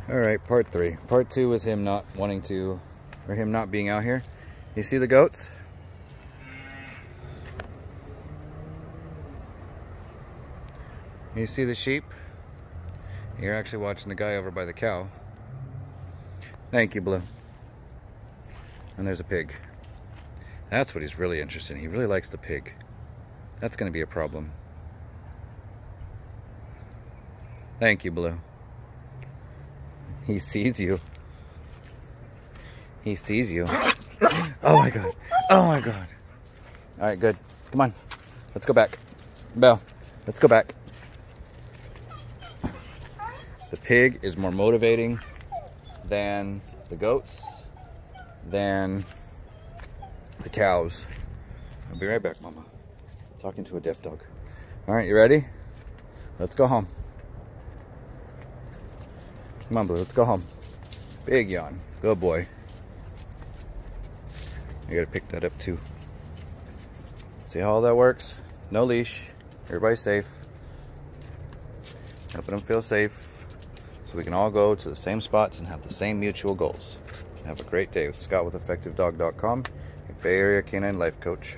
All right, part 3. Part 2 was him not wanting to, or him not being out here. You see the goats? You see the sheep? You're actually watching the guy over by the cow. Thank you, Blue. And there's a pig. That's what he's really interested in. He really likes the pig. That's going to be a problem. Thank you, Blue. He sees you. He sees you. Oh my god. Oh my god. Alright, good. Come on. Let's go back. Belle, let's go back. The pig is more motivating than the goats, than the cows. I'll be right back, Mama. Talking to a deaf dog. Alright, you ready? Let's go home. Come on, Blue, let's go home. Big yawn. Good boy. I gotta pick that up too. See how all that works? No leash. Everybody's safe. Helping them feel safe so we can all go to the same spots and have the same mutual goals. Have a great day with Scott with EffectiveDog.com, your Bay Area Canine Life Coach.